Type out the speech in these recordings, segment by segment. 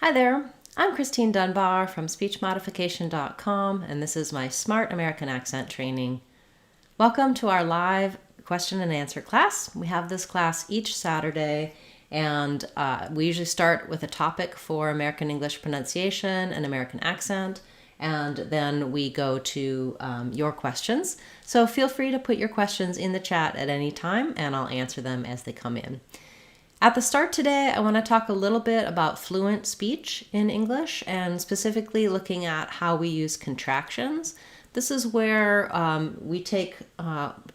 Hi there, I'm Christine Dunbar from speechmodification.com, and this is my Smart American Accent training. Welcome to our live question and answer class. We have this class each Saturday, and we usually start with a topic for American English pronunciation and American accent, and then we go to your questions. So feel free to put your questions in the chat at any time, and I'll answer them as they come in. At the start today, I want to talk a little bit about fluent speech in English and specifically looking at how we use contractions. This is where we take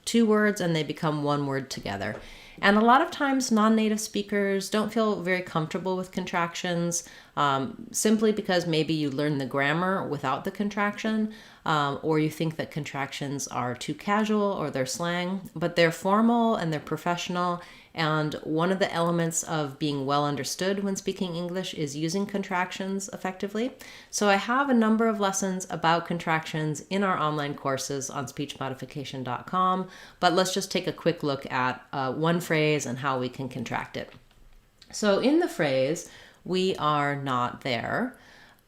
two words and they become one word together. And a lot of times non-native speakers don't feel very comfortable with contractions simply because maybe you learn the grammar without the contraction or you think that contractions are too casual or they're slang, but they're formal and they're professional. And one of the elements of being well understood when speaking English is using contractions effectively. So I have a number of lessons about contractions in our online courses on speechmodification.com, but let's just take a quick look at one phrase and how we can contract it. So in the phrase, "we are not there,"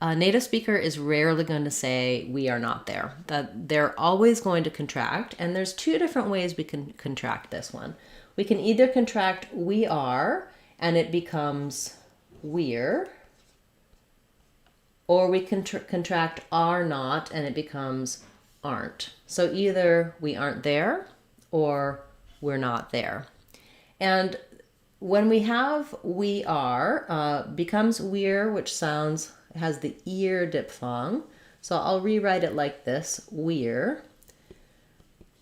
a native speaker is rarely going to say "we are not there." That they're always going to contract, and there's two different ways we can contract this one. We can either contract "we are" and it becomes "we're," or we can contract "are not" and it becomes "aren't." So either "we aren't there" or "we're not there." And when we have "we are," becomes "we're," which has the ear diphthong. So I'll rewrite it like this: we're.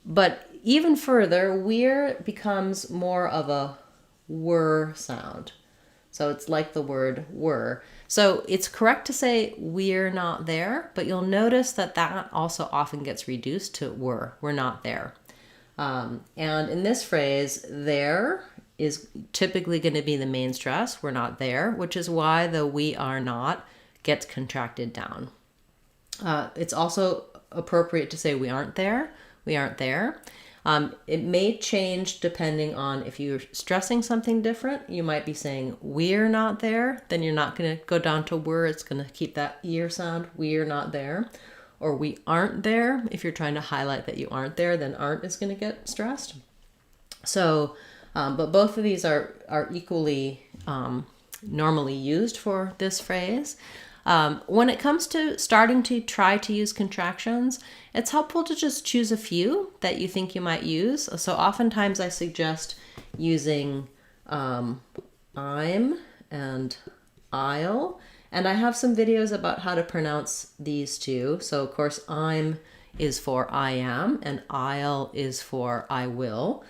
But even further, "we're" becomes more of a "were" sound. So it's like the word "were." So it's correct to say "we're not there," but you'll notice that that also often gets reduced to "were." We're not there. And in this phrase, "there" is typically going to be the main stress. We're not there, which is why the "we are not" gets contracted down. It's also appropriate to say "we aren't there." We aren't there. It may change depending on if you're stressing something different. You might be saying "we're not there," then you're not going to go down to "were." It's going to keep that ear sound, "we're not there." Or "we aren't there." If you're trying to highlight that you aren't there, then "aren't" is going to get stressed. So, but both of these are equally normally used for this phrase. When it comes to starting to try to use contractions, it's helpful to just choose a few that you think you might use. So oftentimes I suggest using "I'm" and "I'll." And I have some videos about how to pronounce these two. So of course, "I'm" is for "I am" and "I'll" is for "I will."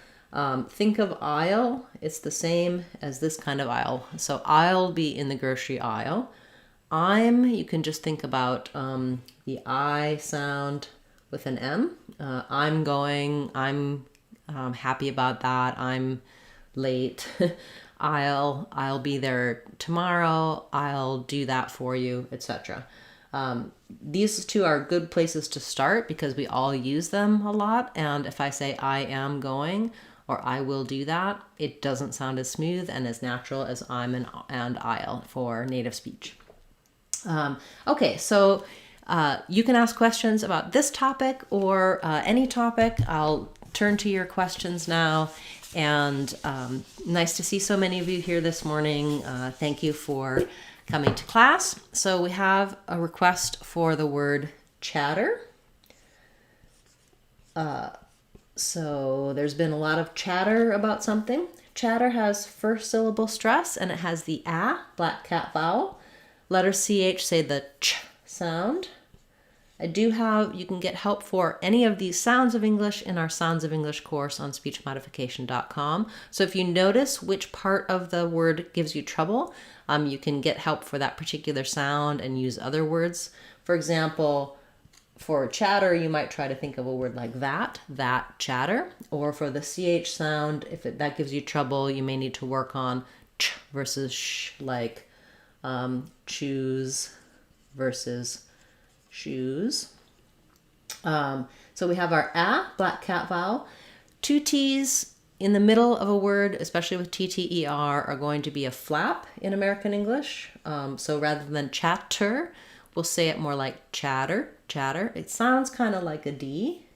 Think of "I'll," it's the same as this kind of aisle. So I'll be in the grocery aisle. "I'm," you can just think about the I sound with an M. I'm going, I'm happy about that, I'm late. I'll be there tomorrow, I'll do that for you, etc. These two are good places to start because we all use them a lot. And if I say "I am going" or "I will do that," it doesn't sound as smooth and as natural as "I'm" and "I'll" for native speech. Okay, so you can ask questions about this topic or any topic. I'll turn to your questions now. And nice to see so many of you here this morning. Thank you for coming to class. So we have a request for the word "chatter." So there's been a lot of chatter about something. Chatter has first syllable stress and it has the "a," black cat vowel. Letter CH say the "ch" sound. You can get help for any of these sounds of English in our Sounds of English course on speechmodification.com. So if you notice which part of the word gives you trouble, you can get help for that particular sound and use other words. For example, for chatter, you might try to think of a word like that chatter. Or for the CH sound, if that gives you trouble, you may need to work on ch versus sh, like choose versus shoes. So we have our "a," black cat vowel, two T's in the middle of a word, especially with TTER, are going to be a flap in American English. So rather than chatter, we'll say it more like chatter, chatter. It sounds kind of like a D.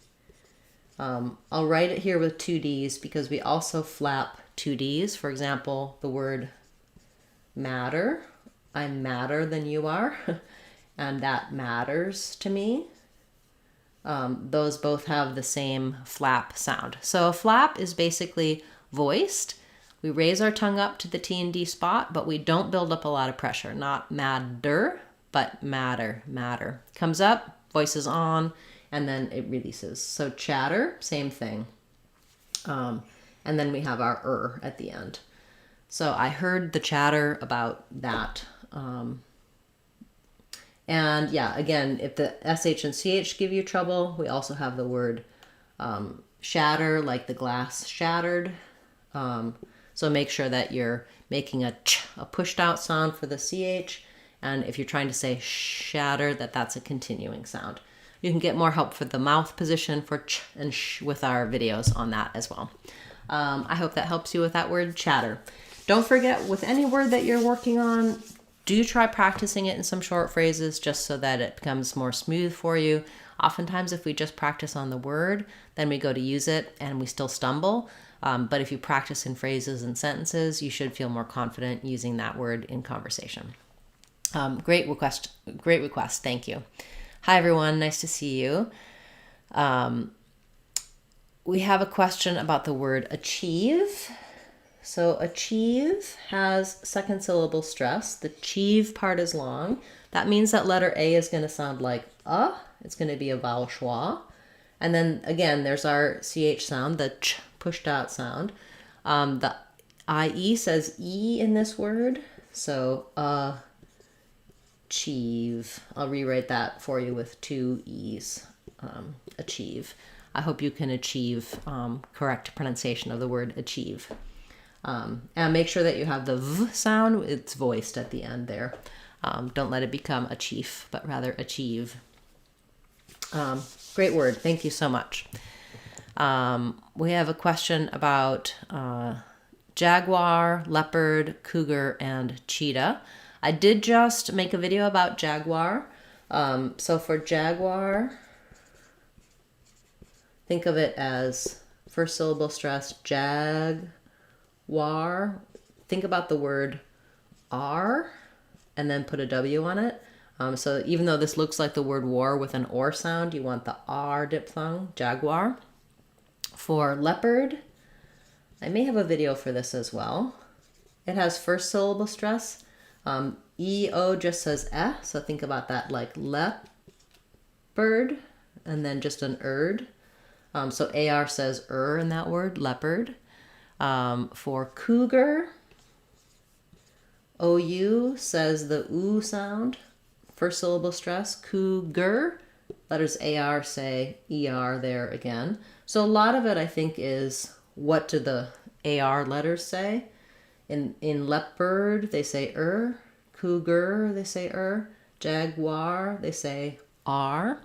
I'll write it here with two Ds because we also flap two Ds. For example, the word matter. I'm madder than you are, and that matters to me. Those both have the same flap sound. So a flap is basically voiced. We raise our tongue up to the T and D spot, but we don't build up a lot of pressure. Not madder, but matter, matter. Comes up, voice is on, and then it releases. So chatter, same thing. And then we have our at the end. So I heard the chatter about that. And yeah, again, if the SH and CH give you trouble, we also have the word shatter, like the glass shattered. So make sure that you're making a pushed out sound for the CH. And if you're trying to say shatter, that's a continuing sound. You can get more help for the mouth position for ch and sh with our videos on that as well. I hope that helps you with that word chatter. Don't forget, with any word that you're working on, do try practicing it in some short phrases just so that it becomes more smooth for you. Oftentimes, if we just practice on the word, then we go to use it and we still stumble. But if you practice in phrases and sentences, you should feel more confident using that word in conversation. Great request. Great request. Thank you. Hi, everyone. Nice to see you. We have a question about the word achieve. So achieve has second syllable stress. The achieve part is long. That means that letter A is going to sound like It's going to be a vowel schwa. And then again, there's our CH sound, the ch pushed out sound. The IE says E in this word. So achieve. I'll rewrite that for you with two E's. Achieve. I hope you can achieve correct pronunciation of the word achieve. And make sure that you have the V sound. It's voiced at the end there. Don't let it become a chief, but rather achieve. Great word. Thank you so much. We have a question about jaguar, leopard, cougar, and cheetah. I did just make a video about jaguar. So for jaguar, think of it as first syllable stress, war. Think about the word R and then put a W on it. So even though this looks like the word war with an or sound, you want the R diphthong, jaguar. For leopard, I may have a video for this as well. It has first syllable stress. EO just says so think about that like leopard and then just an erd. So AR says in that word, leopard. For cougar, OU says the oo sound, first syllable stress, cougar, letters AR say ER there again. So a lot of it I think is what do the AR letters say? In leopard, they say cougar, they say jaguar, they say R.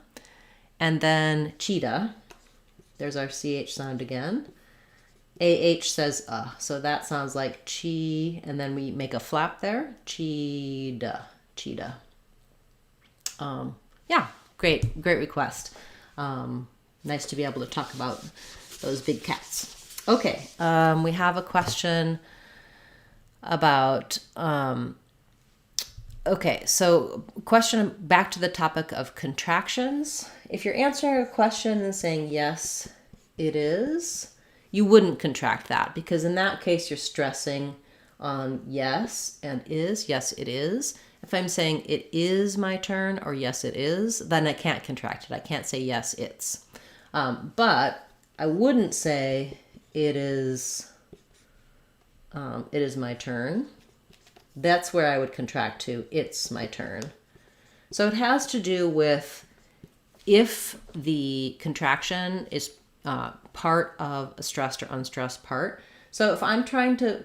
And then cheetah, there's our CH sound again. AH says so that sounds like chi, and then we make a flap there. Cheetah, cheetah. Yeah, great request. Nice to be able to talk about those big cats. Okay, we have a question about, okay, so question back to the topic of contractions. If you're answering a question and saying, yes, it is, you wouldn't contract that because in that case you're stressing on yes and is. Yes, it is. If I'm saying it is my turn or yes, it is, then I can't contract it. I can't say yes, it's. But I wouldn't say it is my turn. That's where I would contract to it's my turn. So it has to do with if the contraction is part of a stressed or unstressed part. So if I'm trying to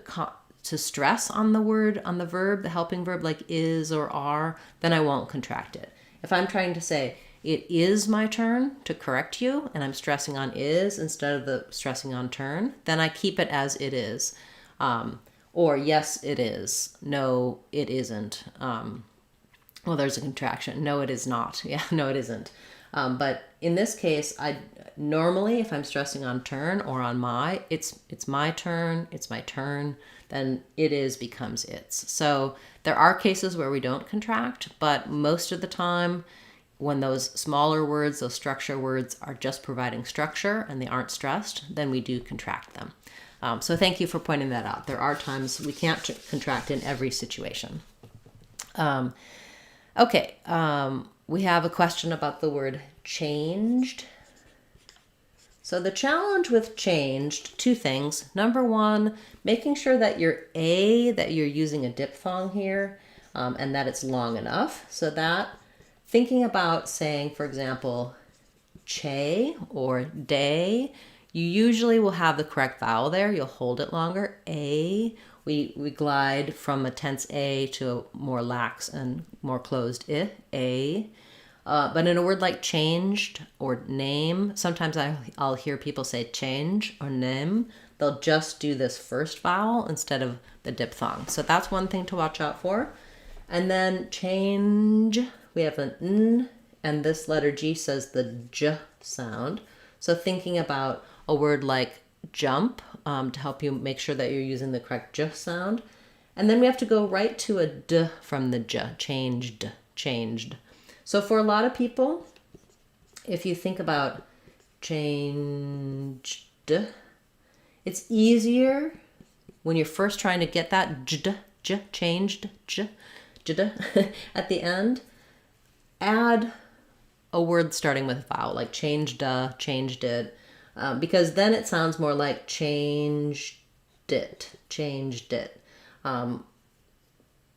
stress on the word, on the verb, the helping verb like is or are, then I won't contract it. If I'm trying to say it is my turn to correct you, and I'm stressing on is instead of the stressing on turn, then I keep it as it is. Or yes, it is. No, it isn't. Well, there's a contraction. No, it is not. Yeah, no, it isn't. But in this case, I normally, if I'm stressing on turn or on my, it's my turn, it's my turn, then it is becomes its. So there are cases where we don't contract, but most of the time, when those smaller words, those structure words are just providing structure and they aren't stressed, then we do contract them. So thank you for pointing that out. There are times we can't contract in every situation. Okay, we have a question about the word changed. So the challenge with changed, two things. Number one, making sure that that you're using a diphthong here, and that it's long enough. So that, thinking about saying, for example, che or day, you usually will have the correct vowel there. You'll hold it longer. A. We glide from a tense A to a more lax and more closed I. A. But in a word like changed or name, sometimes I'll hear people say change or name. They'll just do this first vowel instead of the diphthong. So that's one thing to watch out for. And then change, we have an N, and this letter G says the J sound. So thinking about a word like jump to help you make sure that you're using the correct J sound. And then we have to go right to a D from the J, changed, changed. So for a lot of people, if you think about changed, it's easier when you're first trying to get that j, changed, j, at the end. Add a word starting with a vowel, like changed, changed it, because then it sounds more like changed it,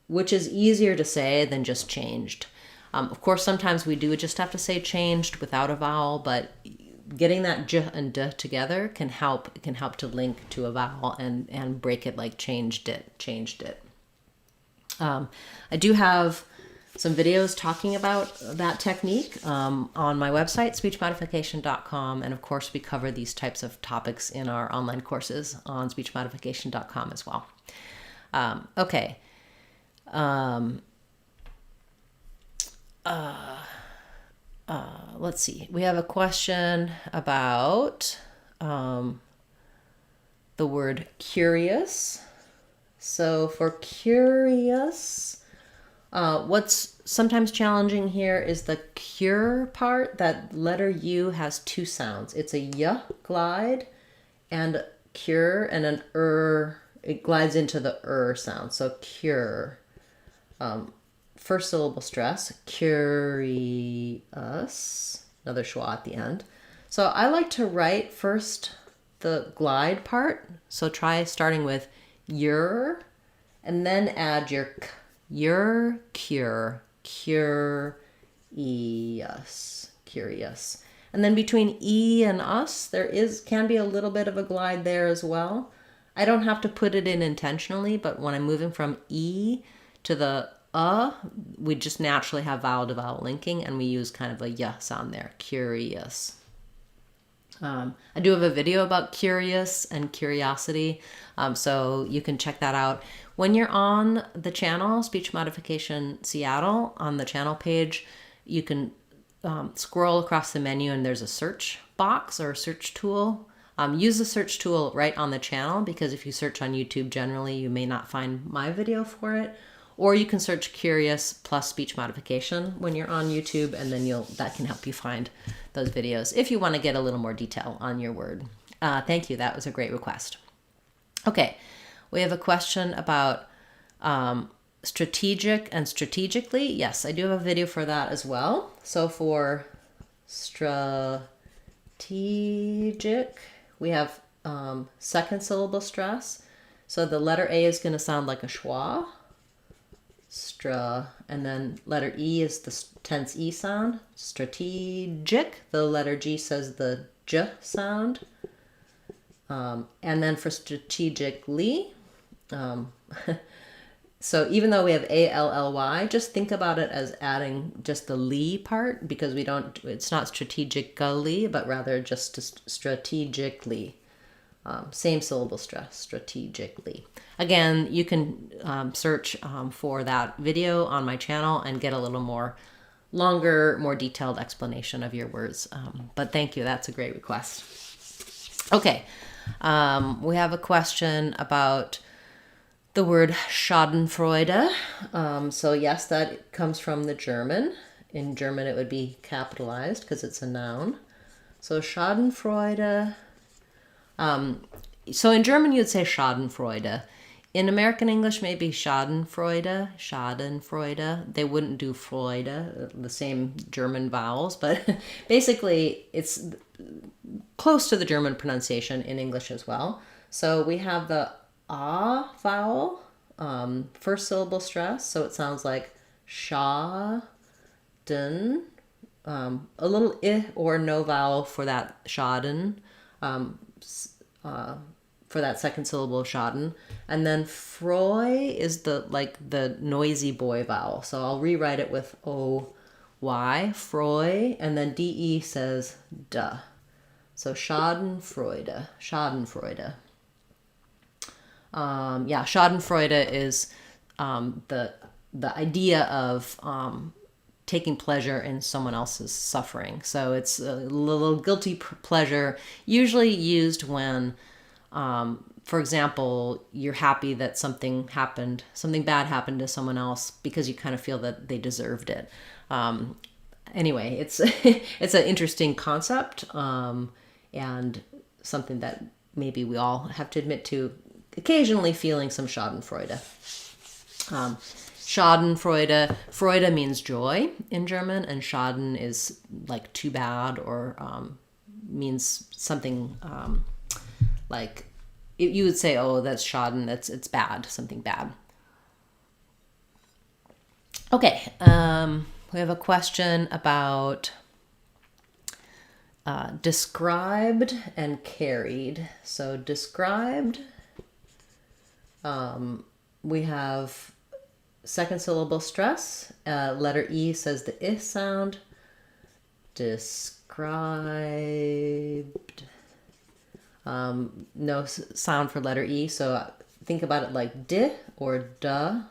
which is easier to say than just changed. Of course, sometimes we do just have to say changed without a vowel, but getting that j and d together can help. It can help to link to a vowel and break it like changed it. I do have some videos talking about that technique on my website, speechmodification.com. And of course, we cover these types of topics in our online courses on speechmodification.com as well. Okay. Let's see. We have a question about the word curious. So for curious, what's sometimes challenging here is the cure part. That letter U has two sounds. It's a y glide and cure, and an it glides into the sound. So cure. First syllable stress, curious, another schwa at the end. So I like to write first the glide part. So try starting with your, and then add your k. Your cure, curious. And then between E and us, can be a little bit of a glide there as well. I don't have to put it in intentionally, but when I'm moving from E to the we just naturally have vowel to vowel linking, and we use kind of a y sound there, curious. I do have a video about curious and curiosity, so you can check that out. When you're on the channel, Speech Modification Seattle, on the channel page, you can scroll across the menu and there's a search box or a search tool. Use the search tool right on the channel, because if you search on YouTube generally, you may not find my video for it. Or you can search curious plus speech modification when you're on YouTube, and then that can help you find those videos if you want to get a little more detail on your word. Thank you. That was a great request. Okay, we have a question about strategic and strategically. Yes, I do have a video for that as well. So for strategic, we have second syllable stress. So the letter A is going to sound like a schwa. And then letter E is the tense E sound. Strategic. The letter G says the J sound. And then for strategically, So even though we have A-L-L-Y, just think about it as adding just the li part, because it's not strategically, but rather just strategically. Same syllable stress, strategically. Again, you can search for that video on my channel and get a little more longer, more detailed explanation of your words. But thank you, that's a great request. Okay, we have a question about the word Schadenfreude. So yes, that comes from the German. In German, it would be capitalized because it's a noun. So Schadenfreude. So in German, you'd say Schadenfreude. In American English, maybe Schadenfreude, Schadenfreude. They wouldn't do Freude, the same German vowels, but basically it's close to the German pronunciation in English as well. So we have the ah vowel, first syllable stress, so it sounds like Schaden, a little I or no vowel for that Schaden, for that second syllable Schaden, and then Freu is the noisy boy vowel. So I'll rewrite it with O-Y, Freu, and then D-E says duh. So Schadenfreude, Schadenfreude. Schadenfreude is the idea of taking pleasure in someone else's suffering. So it's a little guilty pleasure, usually used when, for example, you're happy that something bad happened to someone else because you kind of feel that they deserved it. Anyway, it's it's an interesting concept, and something that maybe we all have to admit to occasionally feeling some Schadenfreude. Schadenfreude, Freude means joy in German, and Schaden is like too bad, or means something like you would say, oh, that's Schaden, it's bad, something bad. Okay, we have a question about described and carried. So described, we have second syllable stress. Letter E says the I sound. Described. No sound for letter E. So think about it like di or duh.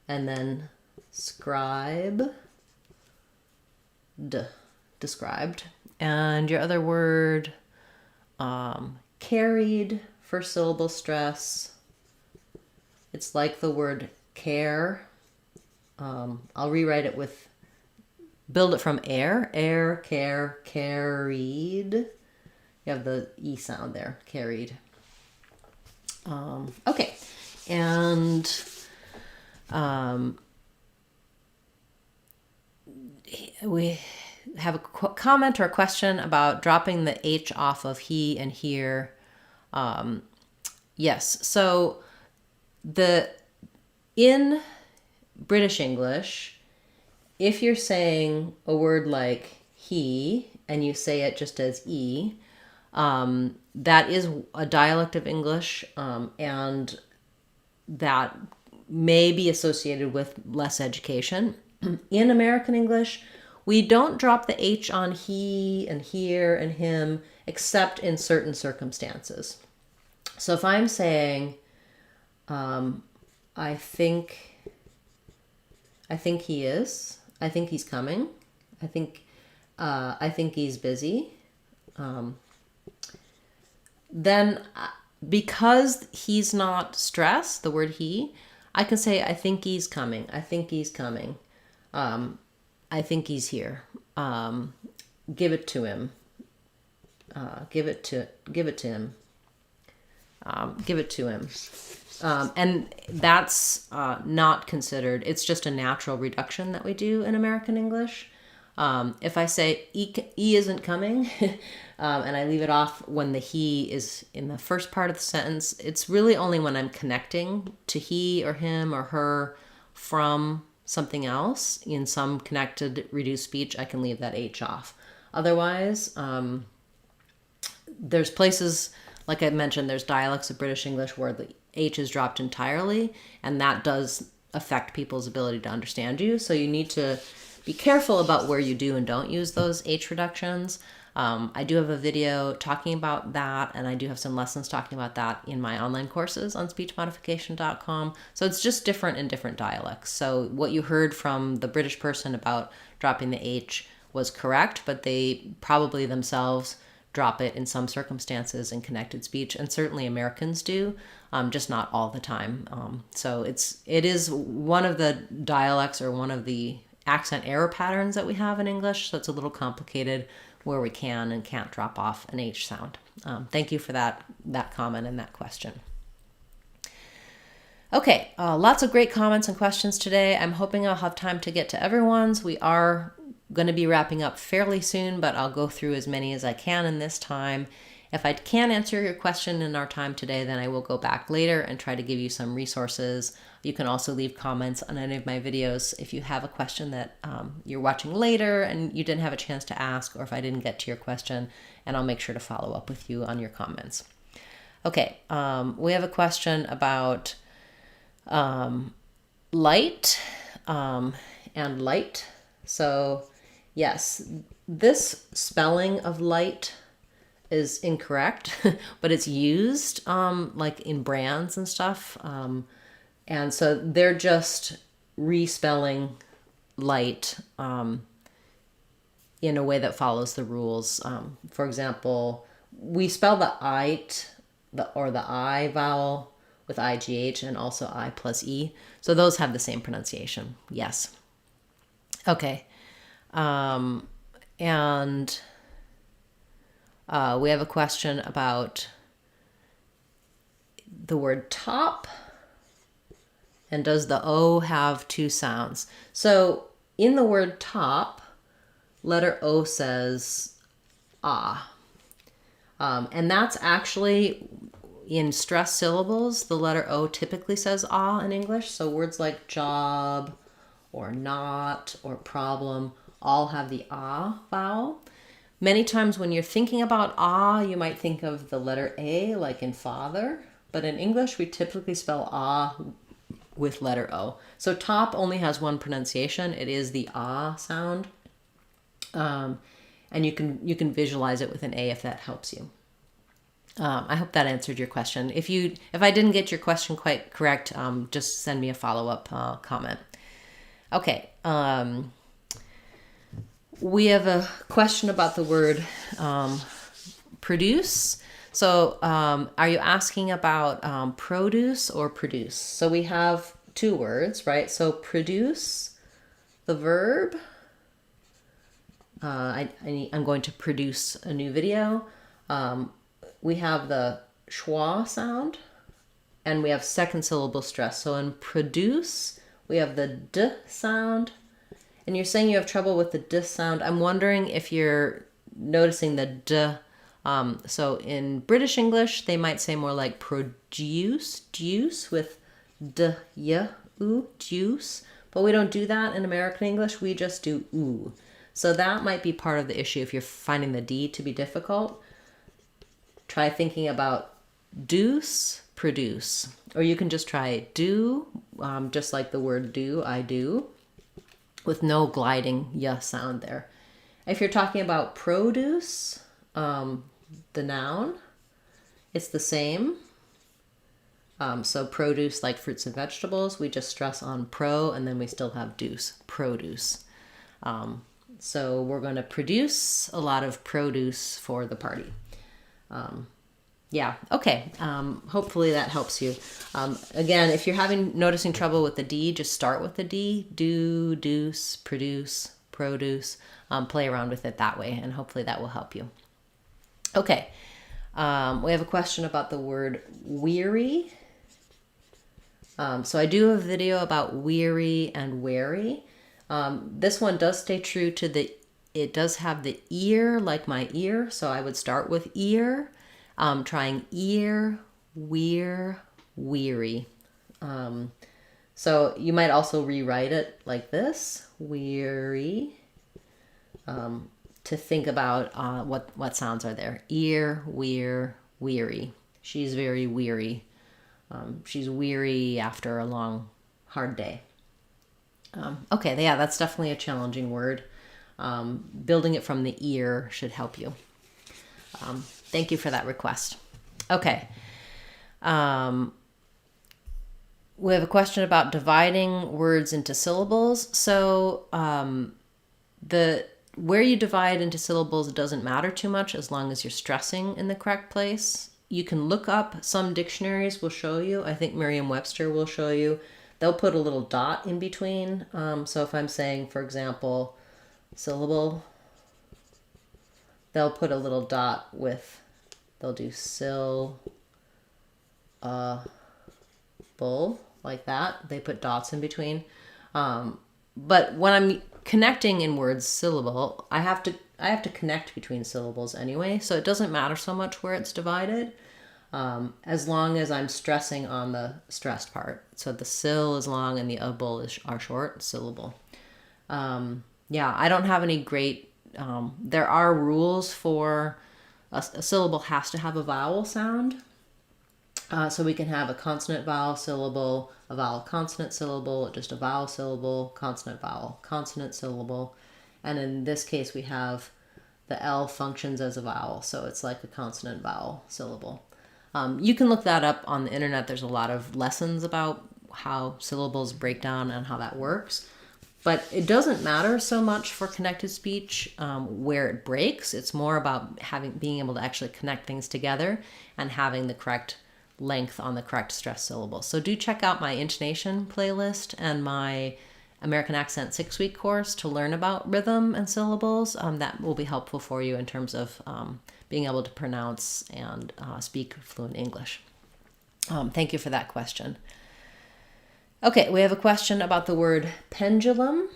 And then scribe. Duh. Described. And your other word, carried, first syllable stress. It's like the word care. I'll rewrite it build it from air, care, carried. You have the E sound there, carried. Okay, and we have a comment or a question about dropping the H off of he and here. Yes, so in British English, if you're saying a word like he and you say it just as E, that is a dialect of English, and that may be associated with less education. In American English, we don't drop the H on he and here and him except in certain circumstances. So if I'm saying, I think he is, I think he's coming, I think he's busy, then because he's not stressed, the word he, I can say, I think he's coming, I think he's coming, I think he's here, give it to him, give it to him, give it to him. And that's not considered, it's just a natural reduction that we do in American English. If I say E isn't coming, and I leave it off when the he is in the first part of the sentence, it's really only when I'm connecting to he or him or her from something else in some connected reduced speech, I can leave that H off. Otherwise, there's places, like I mentioned, there's dialects of British English where the H is dropped entirely, and that does affect people's ability to understand you. So you need to be careful about where you do and don't use those H reductions. I do have a video talking about that, and I do have some lessons talking about that in my online courses on speechmodification.com. So it's just different in different dialects. So what you heard from the British person about dropping the H was correct, but they probably themselves drop it in some circumstances in connected speech, and certainly Americans do, just not all the time. So it is one of the dialects or one of the accent error patterns that we have in English, so it's a little complicated where we can and can't drop off an H sound. Thank you for that comment and that question. Okay, lots of great comments and questions today. I'm hoping I'll have time to get to everyone's. We are going to be wrapping up fairly soon, but I'll go through as many as I can in this time. If I can't answer your question in our time today, then I will go back later and try to give you some resources. You can also leave comments on any of my videos if you have a question that you're watching later and you didn't have a chance to ask, or if I didn't get to your question, and I'll make sure to follow up with you on your comments. Okay, we have a question about lite and lite. So yes, this spelling of lite is incorrect, but it's used like in brands and stuff. And so they're just respelling lite in a way that follows the rules. For example, we spell the ite, the I vowel with IGH, and also I plus E. So those have the same pronunciation. Yes. Okay. And we have a question about the word top, and does the O have two sounds? So in the word top, letter O says ah. And that's actually in stressed syllables, the letter O typically says ah in English. So words like job or not or problem all have the ah vowel. Many times when you're thinking about ah, you might think of the letter A, like in father, but in English we typically spell ah with letter O. So top only has one pronunciation. It is the ah sound. And you can visualize it with an A if that helps you. I hope that answered your question. If I didn't get your question quite correct, just send me a follow-up comment. Okay. We have a question about the word produce. So are you asking about produce or produce? So we have two words, right? So produce, the verb. I'm going to produce a new video. We have the schwa sound, and we have second syllable stress. So in produce, we have the d sound. And you're saying you have trouble with the d sound. I'm wondering if you're noticing the d. So in British English, they might say more like produce, juice with d, y, oo, juice. But we don't do that in American English. We just do oo. So that might be part of the issue if you're finding the D to be difficult. Try thinking about deuce, produce. Or you can just try do, just like the word do, I do, with no gliding y sound there. If you're talking about produce, the noun, it's the same. So produce, like fruits and vegetables, we just stress on pro, and then we still have deuce, produce. So we're going to produce a lot of produce for the party. Yeah, okay. Hopefully that helps you. Again, if you're noticing trouble with the D, just start with the D. Do, deuce, produce, produce. Play around with it that way, and hopefully that will help you. Okay. We have a question about the word weary. So I do have a video about weary and wary. This one does stay true to it does have the ear, like my ear. So I would start with ear, trying ear, weir, weary. So you might also rewrite it like this, weary, to think about what sounds are there. Ear, weir, weary. She's very weary. She's weary after a long, hard day. Okay, yeah, that's definitely a challenging word. Building it from the ear should help you. Thank you for that request. Okay. We have a question about dividing words into syllables. So where you divide into syllables doesn't matter too much as long as you're stressing in the correct place. You can look up, some dictionaries will show you. I think Merriam-Webster will show you. They'll put a little dot in between. So if I'm saying, for example, syllable, they'll put a little dot with, they'll do syllable, like that. They put dots in between. But when I'm connecting in words syllable, I have to connect between syllables anyway, so it doesn't matter so much where it's divided, as long as I'm stressing on the stressed part. So the syll is long and the able are short, syllable. Yeah, I don't have any great, there are rules for a syllable has to have a vowel sound. So we can have a consonant vowel syllable, a vowel consonant syllable, just a vowel syllable, consonant syllable. And in this case, we have the L functions as a vowel, so it's like a consonant vowel syllable. You can look that up on the internet. There's a lot of lessons about how syllables break down and how that works. But it doesn't matter so much for connected speech where it breaks. It's more about being able to actually connect things together and having the correct length on the correct stress syllable. So do check out my intonation playlist and my American Accent 6-week course to learn about rhythm and syllables. That will be helpful for you in terms of being able to pronounce and speak fluent English. Thank you for that question. Okay, we have a question about the word pendulum.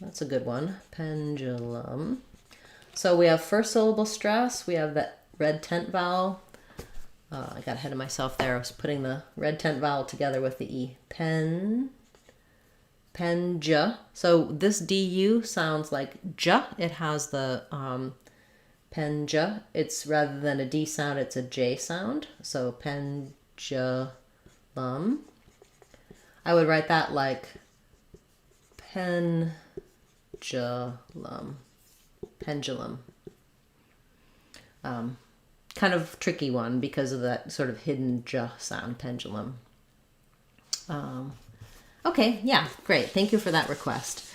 That's a good one, pendulum. So we have first syllable stress. We have the red tent vowel. I got ahead of myself there. I was putting the red tent vowel together with the E. Penja. So this DU sounds like J. It has the penja. It's rather than a D sound, it's a J sound. So pendulum. I would write that like pendulum. Pendulum. Kind of tricky one because of that sort of hidden J sound, pendulum. Okay, yeah, great. Thank you for that request.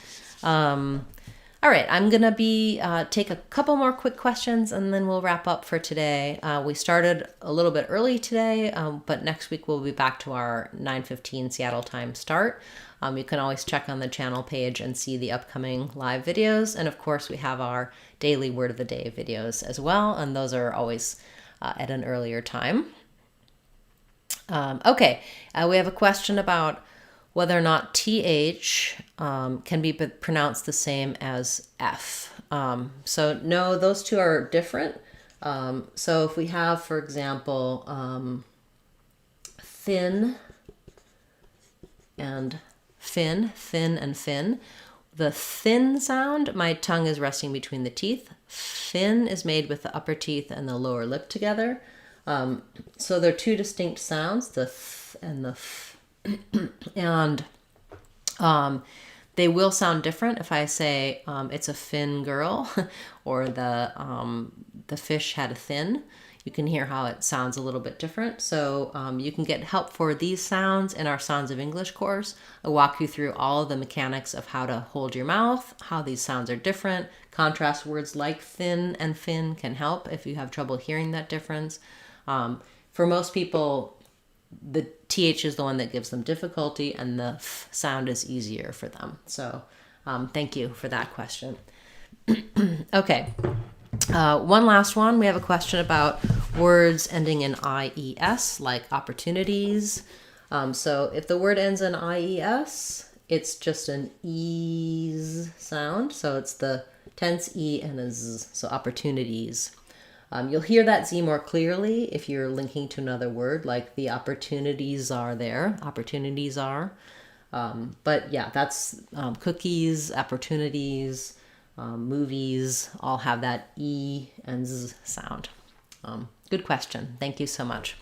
All right, I'm going to take a couple more quick questions and then we'll wrap up for today. We started a little bit early today, but next week we'll be back to our 9:15 Seattle time start. You can always check on the channel page and see the upcoming live videos. And of course, we have our daily word of the day videos as well. And those are always at an earlier time. Okay, we have a question about whether or not TH can be pronounced the same as F. So no, those two are different. So if we have, for example, thin and fin, thin and fin. The thin sound, my tongue is resting between the teeth. Fin is made with the upper teeth and the lower lip together. So they're two distinct sounds, the th and the f. And they will sound different if I say it's a fin girl or the fish had a fin. You can hear how it sounds a little bit different. So you can get help for these sounds in our Sounds of English course. I walk you through all of the mechanics of how to hold your mouth, how these sounds are different. Contrast words like thin and fin can help if you have trouble hearing that difference. For most people, the TH is the one that gives them difficulty and the F sound is easier for them. So thank you for that question. Okay. One last one. We have a question about words ending in IES, like opportunities. So if the word ends in IES, it's just an ease sound. So it's the tense E and a Z, so opportunities. You'll hear that Z more clearly if you're linking to another word, like the opportunities are there. Opportunities are. But yeah, that's cookies, opportunities, movies all have that E and Z sound. Good question. Thank you so much.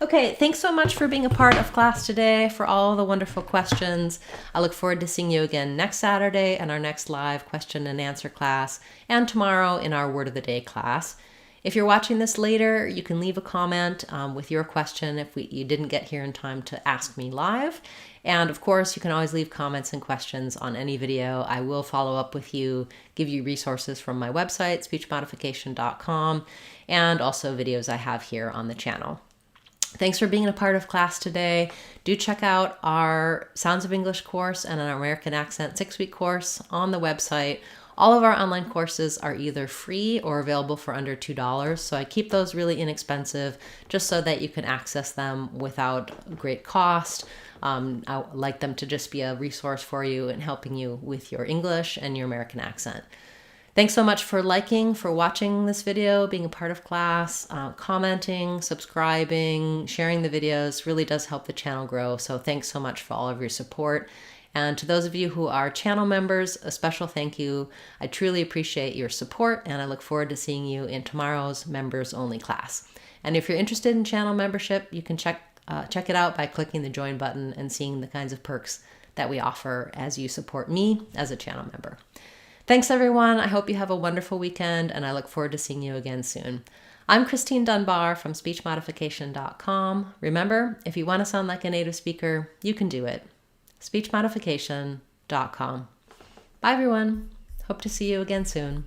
Okay, thanks so much for being a part of class today, for all the wonderful questions. I look forward to seeing you again next Saturday in our next live question and answer class, and tomorrow in our Word of the Day class. If you're watching this later, you can leave a comment with your question if you didn't get here in time to ask me live. And of course, you can always leave comments and questions on any video. I will follow up with you, give you resources from my website, speechmodification.com, and also videos I have here on the channel. Thanks for being a part of class today. Do check out our Sounds of English course and an American Accent 6-week course on the website. All of our online courses are either free or available for under $2, so I keep those really inexpensive just so that you can access them without great cost. I like them to just be a resource for you and helping you with your English and your American accent. Thanks so much for liking, for watching this video, being a part of class, commenting, subscribing, sharing the videos. Really does help the channel grow. So thanks so much for all of your support. And to those of you who are channel members, a special thank you. I truly appreciate your support, and I look forward to seeing you in tomorrow's members only class. And if you're interested in channel membership, you can check it out by clicking the join button and seeing the kinds of perks that we offer as you support me as a channel member. Thanks, everyone. I hope you have a wonderful weekend, and I look forward to seeing you again soon. I'm Christine Dunbar from speechmodification.com. Remember, if you want to sound like a native speaker, you can do it. speechmodification.com. Bye, everyone. Hope to see you again soon.